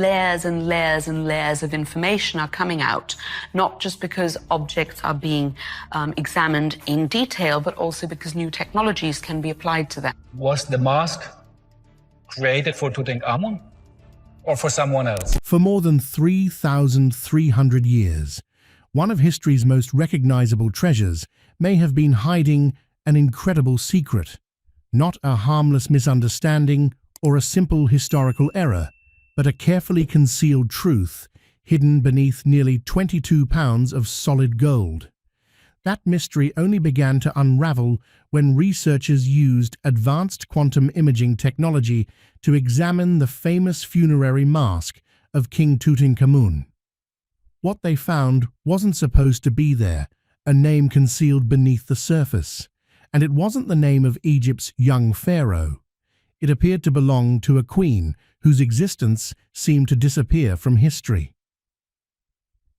layers and layers and layers of information are coming out, not just because objects are being examined in detail, but also because new technologies can be applied to them. Was the mask created for Tutankhamun or for someone else? For more than 3,300 years, one of history's most recognizable treasures may have been hiding an incredible secret, not a harmless misunderstanding or a simple historical error, but a carefully concealed truth hidden beneath nearly 22 pounds of solid gold. That mystery only began to unravel when researchers used advanced quantum imaging technology to examine the famous funerary mask of King Tutankhamun. What they found wasn't supposed to be there, a name concealed beneath the surface, and it wasn't the name of Egypt's young pharaoh. It appeared to belong to a queen whose existence seemed to disappear from history.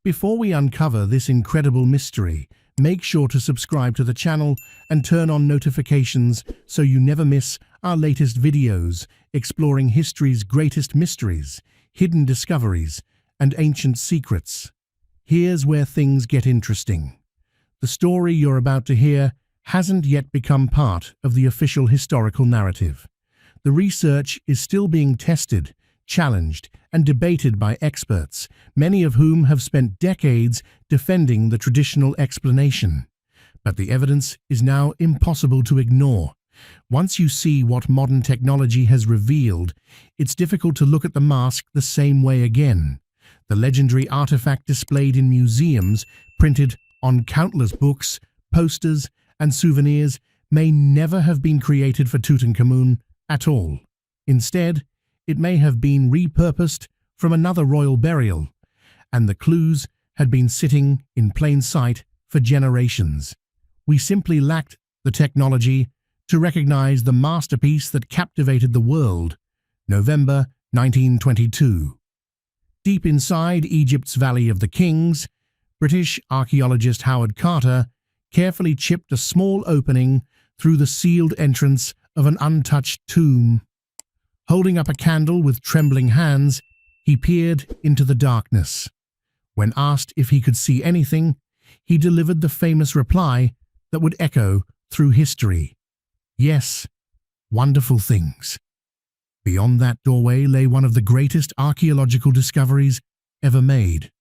Before we uncover this incredible mystery, make sure to subscribe to the channel and turn on notifications so you never miss our latest videos exploring history's greatest mysteries, hidden discoveries, and ancient secrets. Here's where things get interesting. The story you're about to hear hasn't yet become part of the official historical narrative. The research is still being tested, challenged, and debated by experts, many of whom have spent decades defending the traditional explanation. But the evidence is now impossible to ignore. Once you see what modern technology has revealed, it's difficult to look at the mask the same way again. The legendary artifact displayed in museums, printed on countless books, posters, and souvenirs, may never have been created for Tutankhamun at all. Instead, it may have been repurposed from another royal burial, and the clues had been sitting in plain sight for generations. We simply lacked the technology to recognize the masterpiece that captivated the world. November 1922. Deep inside Egypt's Valley of the Kings, British archaeologist Howard Carter carefully chipped a small opening through the sealed entrance of an untouched tomb. Holding up a candle with trembling hands, he peered into the darkness. When asked if he could see anything, he delivered the famous reply that would echo through history. Yes, wonderful things. Beyond that doorway lay one of the greatest archaeological discoveries ever made.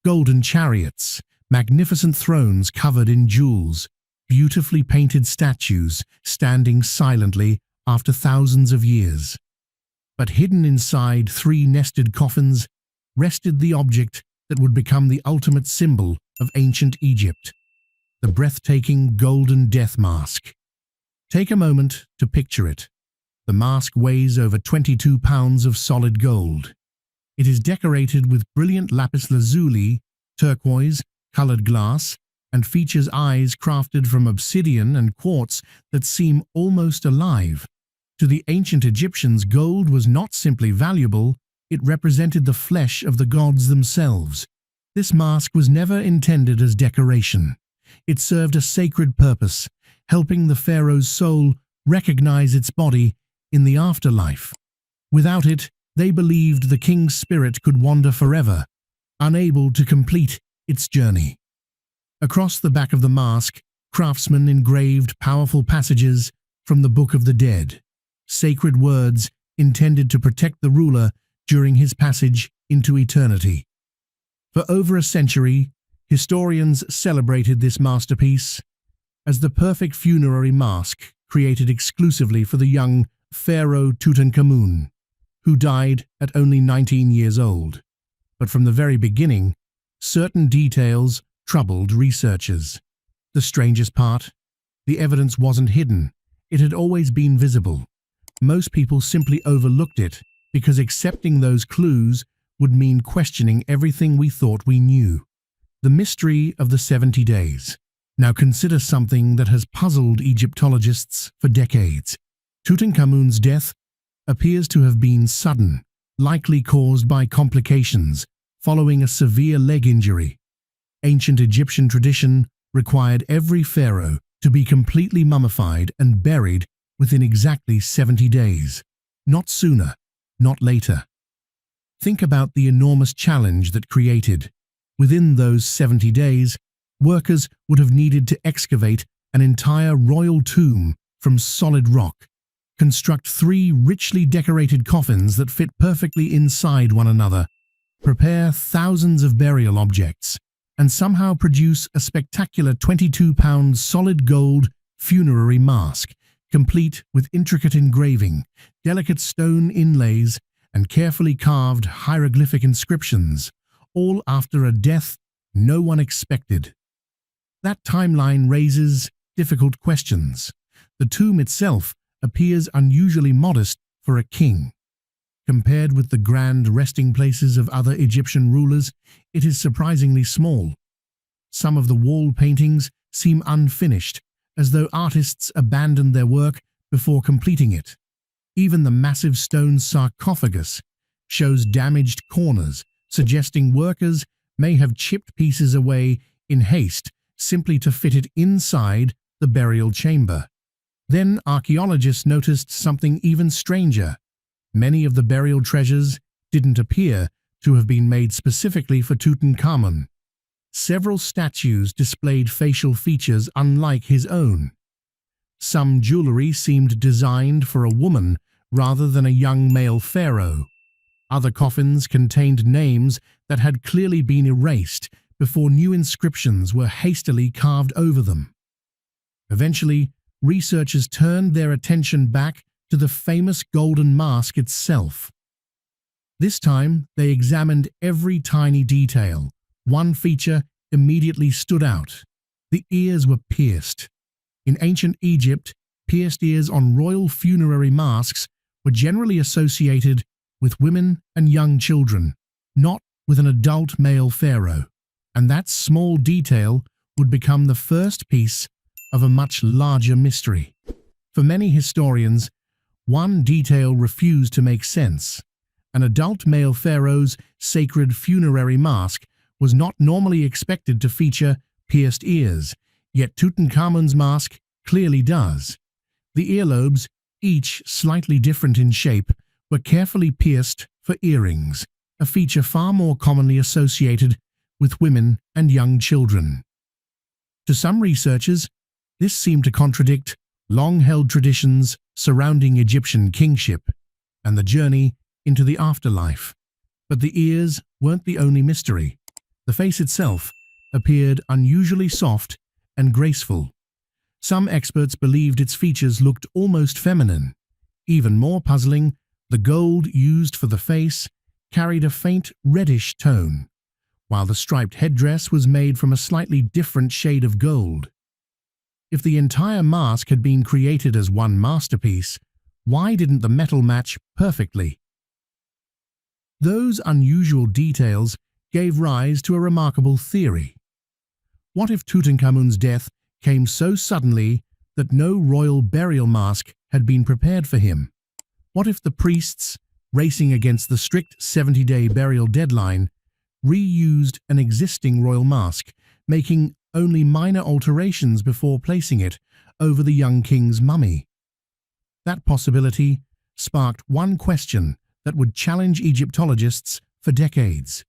Golden chariots, magnificent thrones covered in jewels, beautifully painted statues standing silently after thousands of years. But hidden inside 3 nested coffins rested the object that would become the ultimate symbol of ancient Egypt, the breathtaking golden death mask. Take a moment to picture it. The mask weighs over 22 pounds of solid gold. It is decorated with brilliant lapis lazuli, turquoise, colored glass, and features eyes crafted from obsidian and quartz that seem almost alive. To the ancient Egyptians, gold was not simply valuable, it represented the flesh of the gods themselves. This mask was never intended as decoration. It served a sacred purpose, helping the pharaoh's soul recognize its body in the afterlife. Without it, they believed the king's spirit could wander forever, unable to complete its journey. Across the back of the mask, craftsmen engraved powerful passages from the Book of the Dead, sacred words intended to protect the ruler during his passage into eternity. For over a century, historians celebrated this masterpiece as the perfect funerary mask created exclusively for the young Pharaoh Tutankhamun, who died at only 19 years old. But from the very beginning, certain details troubled researchers. The strangest part, the evidence wasn't hidden. It had always been visible. Most people simply overlooked it because accepting those clues would mean questioning everything we thought we knew. The mystery of the 70 days. Now consider something that has puzzled Egyptologists for decades. Tutankhamun's death appears to have been sudden, likely caused by complications following a severe leg injury. Ancient Egyptian tradition required every pharaoh to be completely mummified and buried within exactly 70 days. Not sooner, not later. Think about the enormous challenge that created. Within those 70 days, workers would have needed to excavate an entire royal tomb from solid rock, construct 3 richly decorated coffins that fit perfectly inside one another, prepare thousands of burial objects, and somehow produce a spectacular 22-pound solid gold funerary mask, complete with intricate engraving, delicate stone inlays, and carefully carved hieroglyphic inscriptions, all after a death no one expected. That timeline raises difficult questions. The tomb itself appears unusually modest for a king. Compared with the grand resting places of other Egyptian rulers, it is surprisingly small. Some of the wall paintings seem unfinished, as though artists abandoned their work before completing it. Even the massive stone sarcophagus shows damaged corners, suggesting workers may have chipped pieces away in haste simply to fit it inside the burial chamber. Then archaeologists noticed something even stranger. Many of the burial treasures didn't appear to have been made specifically for Tutankhamun. Several statues displayed facial features unlike his own. Some jewelry seemed designed for a woman rather than a young male pharaoh. Other coffins contained names that had clearly been erased before new inscriptions were hastily carved over them. Eventually, researchers turned their attention back to the famous golden mask itself. This time, they examined every tiny detail. One feature immediately stood out. The ears were pierced. In ancient Egypt, pierced ears on royal funerary masks were generally associated with women and young children, not with an adult male pharaoh. And that small detail would become the first piece of a much larger mystery. For many historians, one detail refused to make sense. An adult male pharaoh's sacred funerary mask was not normally expected to feature pierced ears, yet Tutankhamun's mask clearly does. The earlobes, each slightly different in shape, were carefully pierced for earrings, a feature far more commonly associated with women and young children. To some researchers, this seemed to contradict long-held traditions surrounding Egyptian kingship and the journey into the afterlife. But the ears weren't the only mystery. The face itself appeared unusually soft and graceful. Some experts believed its features looked almost feminine. Even more puzzling, the gold used for the face carried a faint reddish tone, while the striped headdress was made from a slightly different shade of gold. If the entire mask had been created as one masterpiece, why didn't the metal match perfectly? Those unusual details gave rise to a remarkable theory. What if Tutankhamun's death came so suddenly that no royal burial mask had been prepared for him? What if the priests, racing against the strict 70-day burial deadline, reused an existing royal mask, making only minor alterations before placing it over the young king's mummy? That possibility sparked one question that would challenge Egyptologists for decades.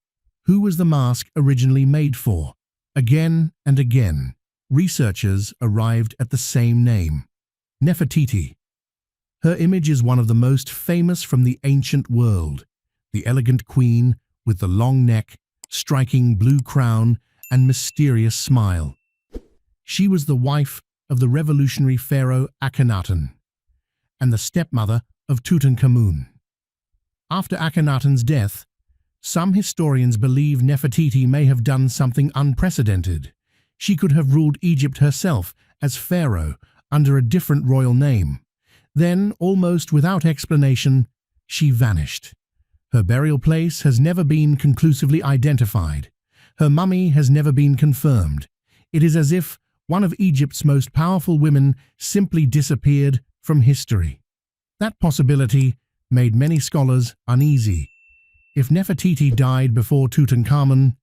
Who was the mask originally made for? Again and again, researchers arrived at the same name: Nefertiti. Her image is one of the most famous from the ancient world, the elegant queen with the long neck, striking blue crown, and mysterious smile. She was the wife of the revolutionary pharaoh Akhenaten and the stepmother of Tutankhamun. After Akhenaten's death, some historians believe Nefertiti may have done something unprecedented. She could have ruled Egypt herself as pharaoh under a different royal name. Then, almost without explanation, she vanished. Her burial place has never been conclusively identified. Her mummy has never been confirmed. It is as if one of Egypt's most powerful women simply disappeared from history. That possibility made many scholars uneasy. If Nefertiti died before Tutankhamun,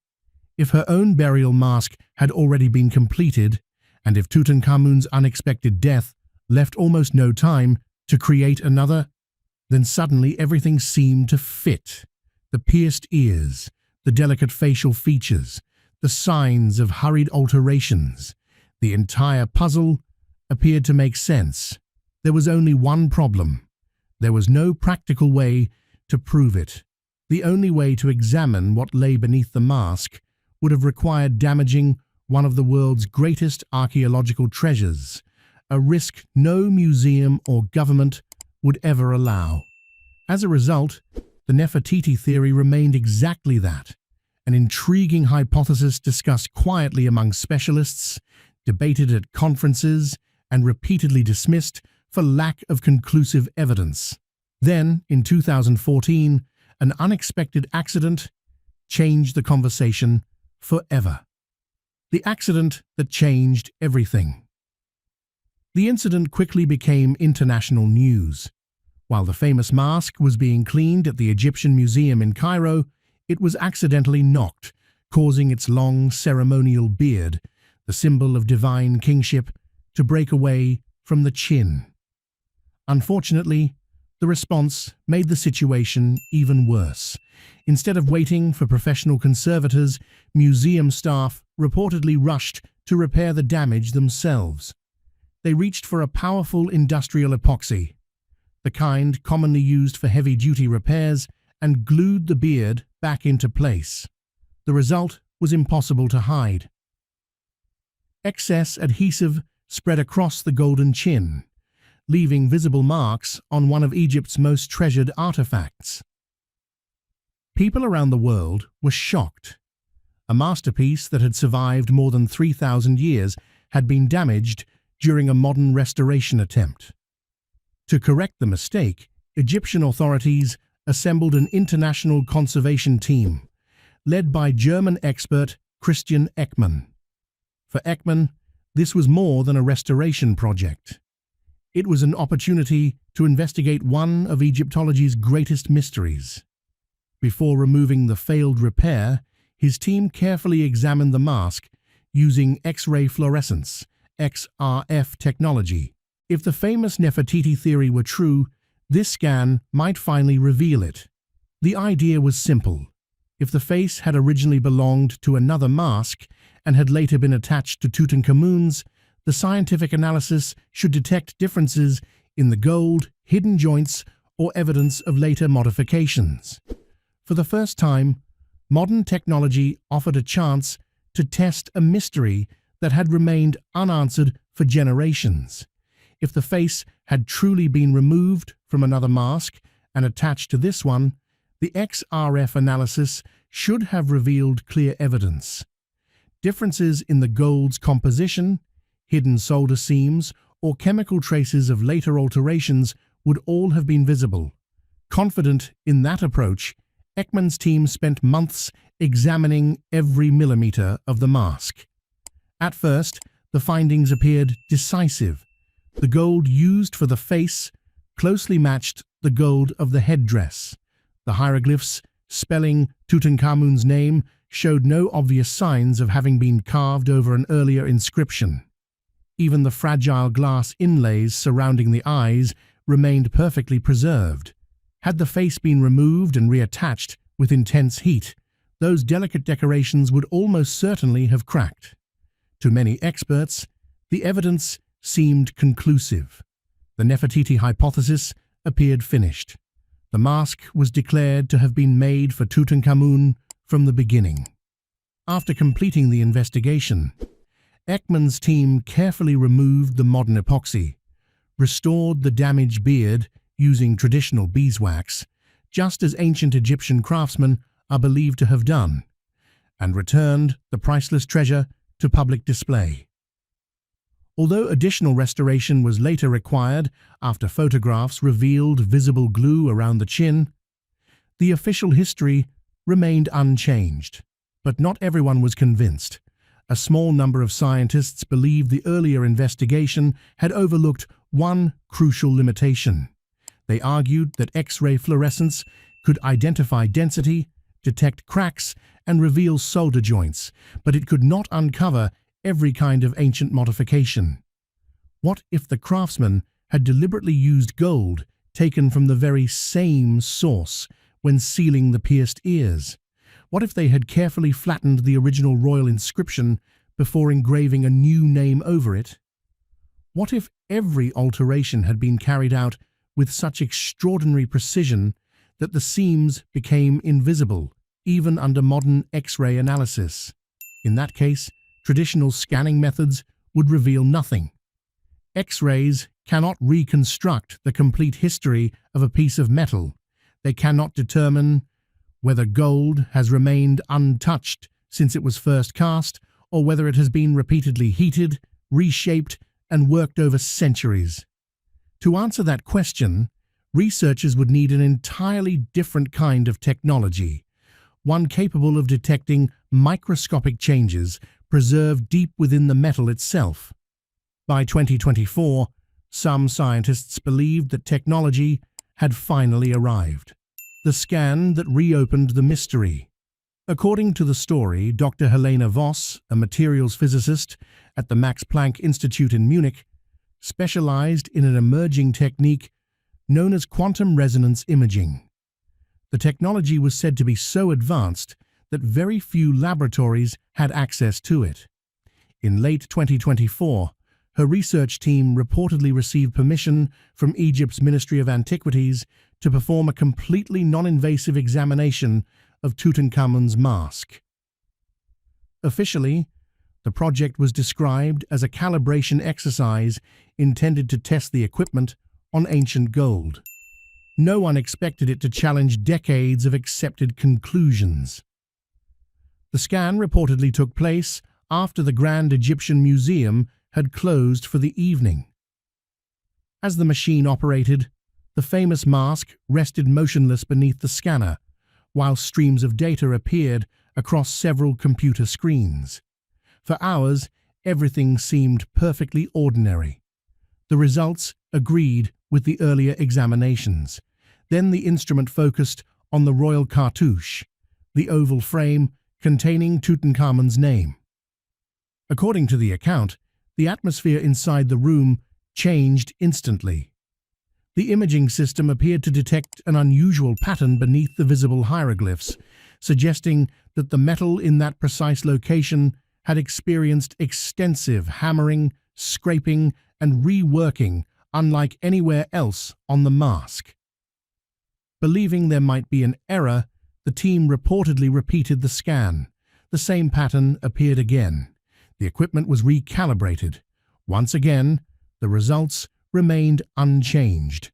if her own burial mask had already been completed, and if Tutankhamun's unexpected death left almost no time to create another, then suddenly everything seemed to fit. The pierced ears, the delicate facial features, the signs of hurried alterations. The entire puzzle appeared to make sense. There was only one problem. There was no practical way to prove it. The only way to examine what lay beneath the mask would have required damaging one of the world's greatest archaeological treasures, a risk no museum or government would ever allow. As a result, the Nefertiti theory remained exactly that, an intriguing hypothesis discussed quietly among specialists, debated at conferences, and repeatedly dismissed for lack of conclusive evidence. Then, in 2014, an unexpected accident changed the conversation forever. The accident that changed everything. The incident quickly became international news. While the famous mask was being cleaned at the Egyptian Museum in Cairo, it was accidentally knocked, causing its long ceremonial beard, the symbol of divine kingship, to break away from the chin. Unfortunately, the response made the situation even worse. Instead of waiting for professional conservators, museum staff reportedly rushed to repair the damage themselves. They reached for a powerful industrial epoxy, the kind commonly used for heavy-duty repairs, and glued the beard back into place. The result was impossible to hide. Excess adhesive spread across the golden chin, leaving visible marks on one of Egypt's most treasured artifacts. People around the world were shocked. A masterpiece that had survived more than 3,000 years had been damaged during a modern restoration attempt. To correct the mistake, Egyptian authorities assembled an international conservation team, led by German expert Christian Ekman. For Ekman, this was more than a restoration project. It was an opportunity to investigate one of Egyptology's greatest mysteries. Before removing the failed repair, his team carefully examined the mask using X-ray fluorescence, XRF technology. If the famous Nefertiti theory were true, this scan might finally reveal it. The idea was simple. If the face had originally belonged to another mask and had later been attached to Tutankhamun's, the scientific analysis should detect differences in the gold, hidden joints, or evidence of later modifications. For the first time, modern technology offered a chance to test a mystery that had remained unanswered for generations. If the face had truly been removed from another mask and attached to this one, the XRF analysis should have revealed clear evidence. Differences in the gold's composition, hidden solder seams, or chemical traces of later alterations would all have been visible. Confident in that approach, Ekman's team spent months examining every millimeter of the mask. At first, the findings appeared decisive. The gold used for the face closely matched the gold of the headdress. The hieroglyphs spelling Tutankhamun's name showed no obvious signs of having been carved over an earlier inscription. Even the fragile glass inlays surrounding the eyes remained perfectly preserved. Had the face been removed and reattached with intense heat, those delicate decorations would almost certainly have cracked. To many experts, the evidence seemed conclusive. The Nefertiti hypothesis appeared finished. The mask was declared to have been made for Tutankhamun from the beginning. After completing the investigation, Ekman's team carefully removed the modern epoxy, restored the damaged beard using traditional beeswax, just as ancient Egyptian craftsmen are believed to have done, and returned the priceless treasure to public display. Although additional restoration was later required after photographs revealed visible glue around the chin, the official history remained unchanged. But not everyone was convinced. A small number of scientists believed the earlier investigation had overlooked one crucial limitation. They argued that X-ray fluorescence could identify density, detect cracks, and reveal solder joints, but it could not uncover every kind of ancient modification. What if the craftsman had deliberately used gold taken from the very same source when sealing the pierced ears? What if they had carefully flattened the original royal inscription before engraving a new name over it? What if every alteration had been carried out with such extraordinary precision that the seams became invisible, even under modern X-ray analysis? In that case, traditional scanning methods would reveal nothing. X-rays cannot reconstruct the complete history of a piece of metal. They cannot determine whether gold has remained untouched since it was first cast, or whether it has been repeatedly heated, reshaped, and worked over centuries. To answer that question, researchers would need an entirely different kind of technology, one capable of detecting microscopic changes preserved deep within the metal itself. By 2024, some scientists believed that technology had finally arrived. The scan that reopened the mystery. According to the story, Dr. Helena Voss, a materials physicist at the Max Planck Institute in Munich, specialized in an emerging technique known as quantum resonance imaging. The technology was said to be so advanced that very few laboratories had access to it. In late 2024, her research team reportedly received permission from Egypt's Ministry of Antiquities to perform a completely non-invasive examination of Tutankhamun's mask. Officially, the project was described as a calibration exercise intended to test the equipment on ancient gold. No one expected it to challenge decades of accepted conclusions. The scan reportedly took place after the Grand Egyptian Museum had closed for the evening. As the machine operated, the famous mask rested motionless beneath the scanner, while streams of data appeared across several computer screens. For hours, everything seemed perfectly ordinary. The results agreed with the earlier examinations. Then the instrument focused on the royal cartouche, the oval frame containing Tutankhamun's name. According to the account, the atmosphere inside the room changed instantly. The imaging system appeared to detect an unusual pattern beneath the visible hieroglyphs, suggesting that the metal in that precise location had experienced extensive hammering, scraping, and reworking unlike anywhere else on the mask. Believing there might be an error, the team reportedly repeated the scan. The same pattern appeared again. The equipment was recalibrated. Once again, the results remained unchanged.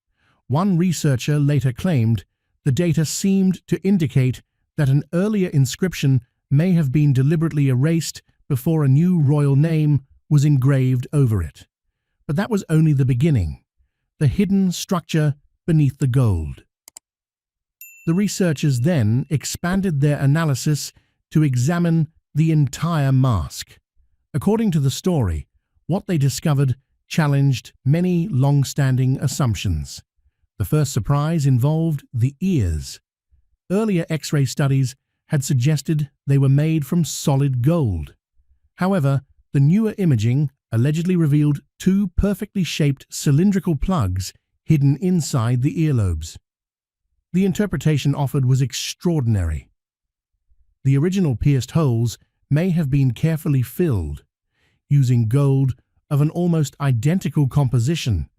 One researcher later claimed the data seemed to indicate that an earlier inscription may have been deliberately erased before a new royal name was engraved over it. But that was only the beginning, the hidden structure beneath the gold. The researchers then expanded their analysis to examine the entire mask. According to the story, what they discovered challenged many long-standing assumptions. The first surprise involved the ears. Earlier X-ray studies had suggested they were made from solid gold. However, the newer imaging allegedly revealed two perfectly shaped cylindrical plugs hidden inside the earlobes. The interpretation offered was extraordinary. The original pierced holes may have been carefully filled, using gold of an almost identical composition,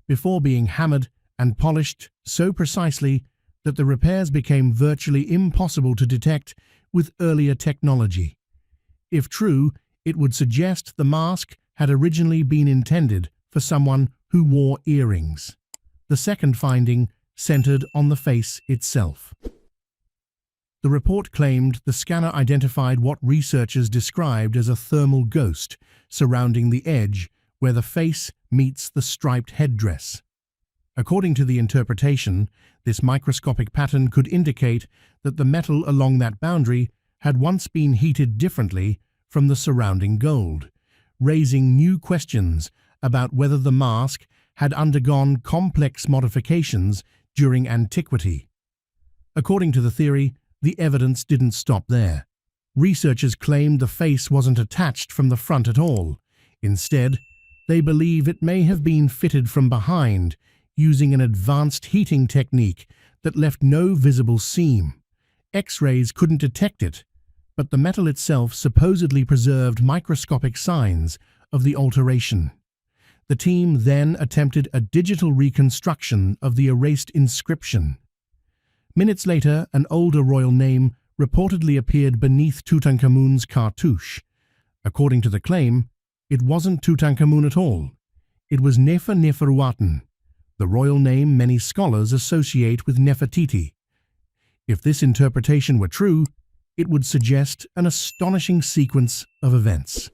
before being hammered and polished so precisely that the repairs became virtually impossible to detect with earlier technology. If true, it would suggest the mask had originally been intended for someone who wore earrings. The second finding centered on the face itself. The report claimed the scanner identified what researchers described as a thermal ghost surrounding the edge where the face meets the striped headdress. According to the interpretation, this microscopic pattern could indicate that the metal along that boundary had once been heated differently from the surrounding gold, raising new questions about whether the mask had undergone complex modifications during antiquity. According to the theory, the evidence didn't stop there. Researchers claimed the face wasn't attached from the front at all. Instead, they believe it may have been fitted from behind, using an advanced heating technique that left no visible seam. X-rays couldn't detect it, but the metal itself supposedly preserved microscopic signs of the alteration. The team then attempted a digital reconstruction of the erased inscription. Minutes later, an older royal name reportedly appeared beneath Tutankhamun's cartouche. According to the claim, it wasn't Tutankhamun at all. It was Nefer-Neferuaten, the royal name many scholars associate with Nefertiti. If this interpretation were true, it would suggest an astonishing sequence of events.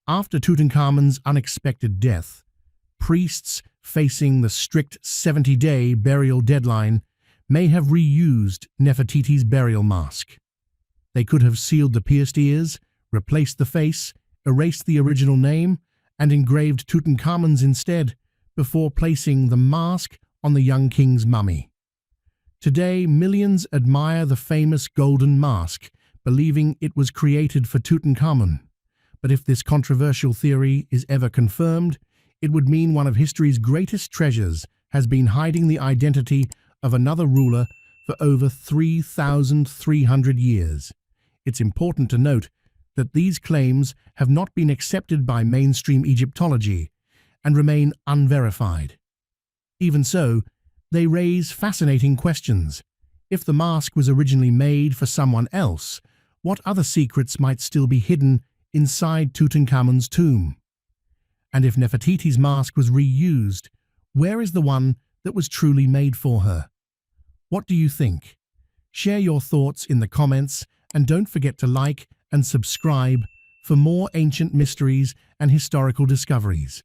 After Tutankhamun's unexpected death, priests facing the strict 70-day burial deadline may have reused Nefertiti's burial mask. They could have sealed the pierced ears, replaced the face, erased the original name, and engraved Tutankhamun's instead, before placing the mask on the young king's mummy. Today, millions admire the famous golden mask, believing it was created for Tutankhamun. But if this controversial theory is ever confirmed, it would mean one of history's greatest treasures has been hiding the identity of another ruler for over 3,300 years. It's important to note that these claims have not been accepted by mainstream Egyptology and remain unverified. Even so, they raise fascinating questions. If the mask was originally made for someone else, what other secrets might still be hidden inside Tutankhamun's tomb? And if Nefertiti's mask was reused, where is the one that was truly made for her? What do you think? Share your thoughts in the comments and don't forget to like and subscribe for more ancient mysteries and historical discoveries.